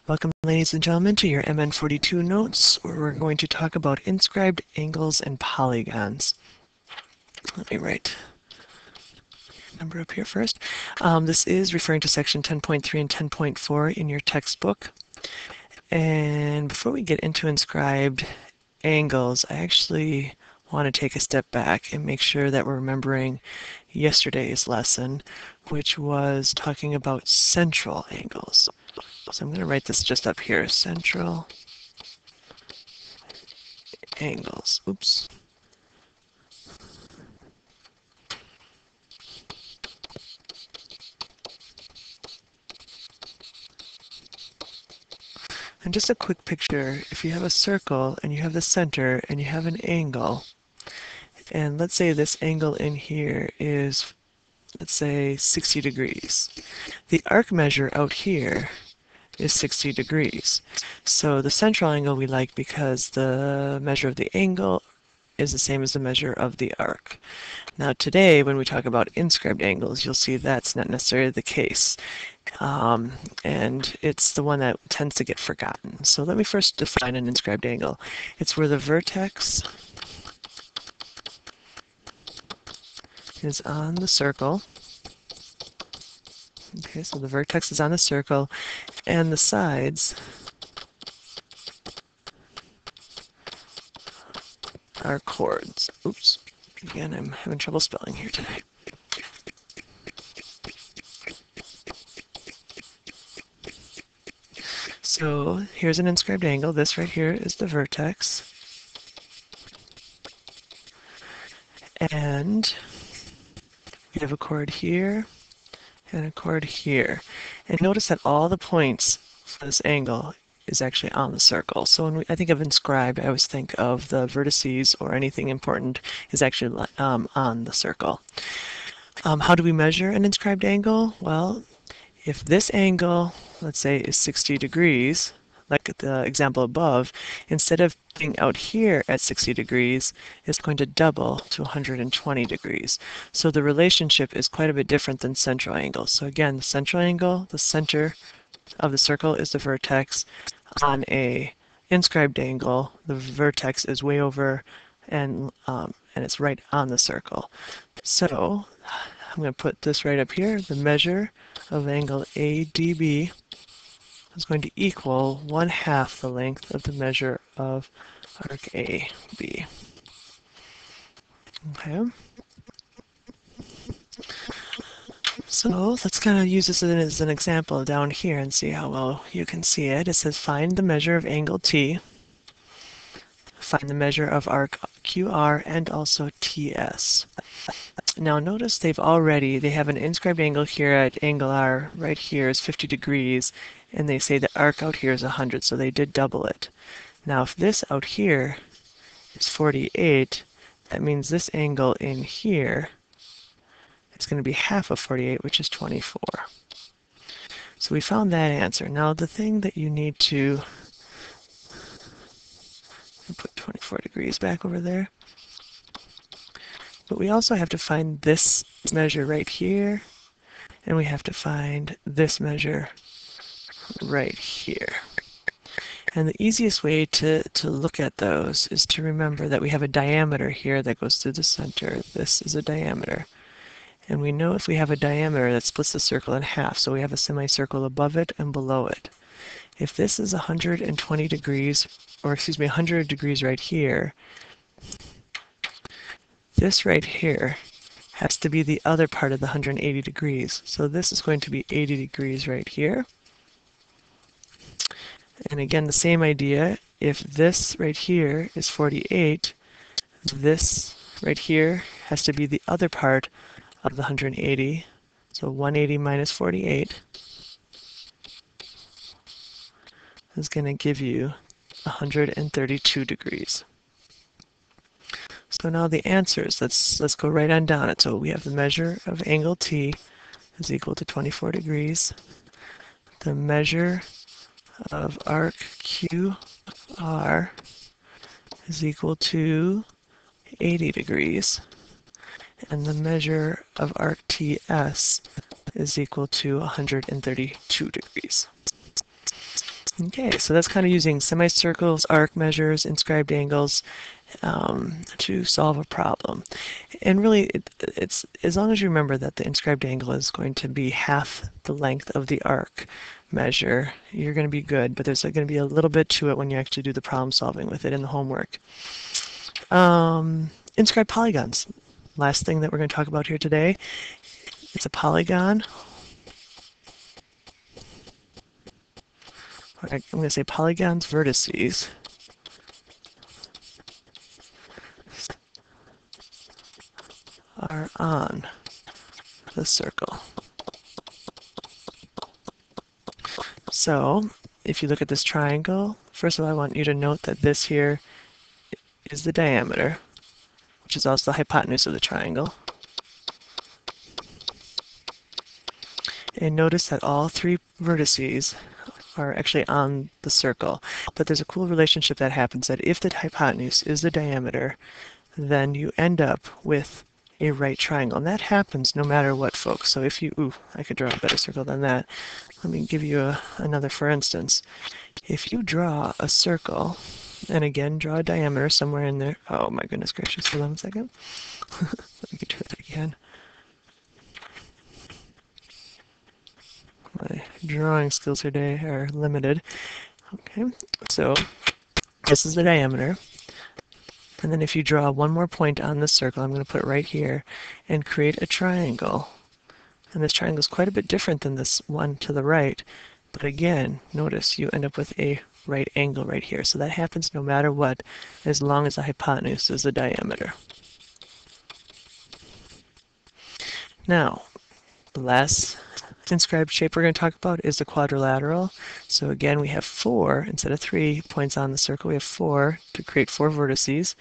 Welcome, ladies and gentlemen, to your MN42 notes, where we're going to talk about inscribed angles and polygons. Let me write the number up here first. This is referring to section 10.3 and 10.4 in your textbook. And before we get into inscribed angles, I actually want to take a step back and make sure that we're remembering yesterday's lesson, which was talking about central angles. So I'm going to write this just up here, central angles. Oops. And just a quick picture, if you have a circle and you have the center and you have an angle, and let's say this angle in here is, let's say, 60 degrees. The arc measure out here is 60 degrees. So the central angle we like because the measure of the angle is the same as the measure of the arc. Now today, when we talk about inscribed angles, you'll see that's not necessarily the case. And it's the one that tends to get forgotten. So let me first define an inscribed angle. It's where the vertex is on the circle. Okay, so the vertex is on the circle, and the sides are chords. Oops, again, I'm having trouble spelling here today. So here's an inscribed angle. This right here is the vertex. And we have a chord here and a chord here. And notice that all the points for this angle is actually on the circle. So when I think of inscribed, I always think of the vertices or anything important is actually on the circle. How do we measure an inscribed angle? Well, if this angle, let's say, is 60 degrees, like the example above, instead of being out here at 60 degrees, it's going to double to 120 degrees. So the relationship is quite a bit different than central angles. So again, the central angle, the center of the circle is the vertex. On a inscribed angle, the vertex is way over and it's right on the circle. So I'm going to put this right up here. The measure of angle ADB is going to equal 1/2 the length of the measure of arc AB. Okay. So let's kind of use this as an example down here and see how well you can see it. It says find the measure of angle T, find the measure of arc QR, and also TS. Now notice they have an inscribed angle here at angle R right here is 50 degrees, and they say the arc out here is 100, so they did double it. Now if this out here is 48, that means this angle in here is going to be half of 48, which is 24. So we found that answer. Now the thing that you need to put 24 degrees back over there. But we also have to find this measure right here, and we have to find this measure right here. And the easiest way to look at those is to remember that we have a diameter here that goes through the center. This is a diameter. And we know if we have a diameter that splits the circle in half, so we have a semicircle above it and below it. If this is 120 degrees, or excuse me, 100 degrees right here, this right here has to be the other part of the 180 degrees. So this is going to be 80 degrees right here. And again, the same idea, if this right here is 48, this right here has to be the other part of the 180. So 180 minus 48 is going to give you 132 degrees. So now the answers, let's go right on down it. So we have the measure of angle T is equal to 24 degrees. The measure of arc QR is equal to 80 degrees. And the measure of arc TS is equal to 132 degrees. Okay, so that's kind of using semicircles, arc measures, inscribed angles to solve a problem. And really, it's as long as you remember that the inscribed angle is going to be half the length of the arc measure, you're going to be good, but there's going to be a little bit to it when you actually do the problem solving with it in the homework. Inscribed polygons. Last thing that we're going to talk about here today. It's a polygon. I'm going to say polygons vertices are on the circle. So if you look at this triangle, first of all, I want you to note that this here is the diameter, which is also the hypotenuse of the triangle. And notice that all three vertices are actually on the circle. But there's a cool relationship that happens that if the hypotenuse is the diameter, then you end up with a right triangle. And that happens no matter what, folks. So if you, I could draw a better circle than that. Let me give you another for instance. If you draw a circle, and again, draw a diameter somewhere in there. Oh my goodness gracious, hold on a second. Let me do it again. My drawing skills today are limited. Okay, so this is the diameter. And then if you draw one more point on the circle, I'm going to put it right here, and create a triangle. And this triangle is quite a bit different than this one to the right. But again, notice you end up with a right angle right here. So that happens no matter what, as long as the hypotenuse is the diameter. Now, the last inscribed shape we're going to talk about is the quadrilateral. So again, we have 4 instead of 3 points on the circle. We have 4 to create 4 vertices.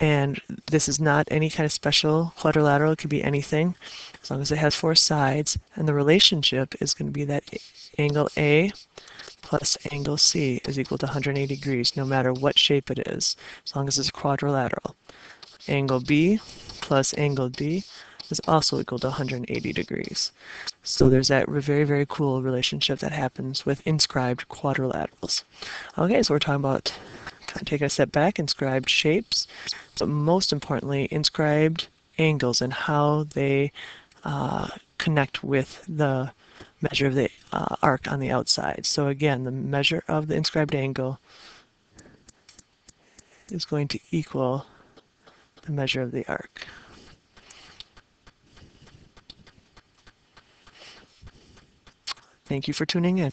And this is not any kind of special quadrilateral. It could be anything as long as it has 4 sides. And the relationship is going to be that angle A plus angle C is equal to 180 degrees, no matter what shape it is, as long as it's quadrilateral. Angle B plus angle D is also equal to 180 degrees. So there's that very, very cool relationship that happens with inscribed quadrilaterals. Okay, so we're talking about, taking a step back, inscribed shapes, but most importantly, inscribed angles and how they connect with the measure of the arc on the outside. So again, the measure of the inscribed angle is going to equal the measure of the arc. Thank you for tuning in.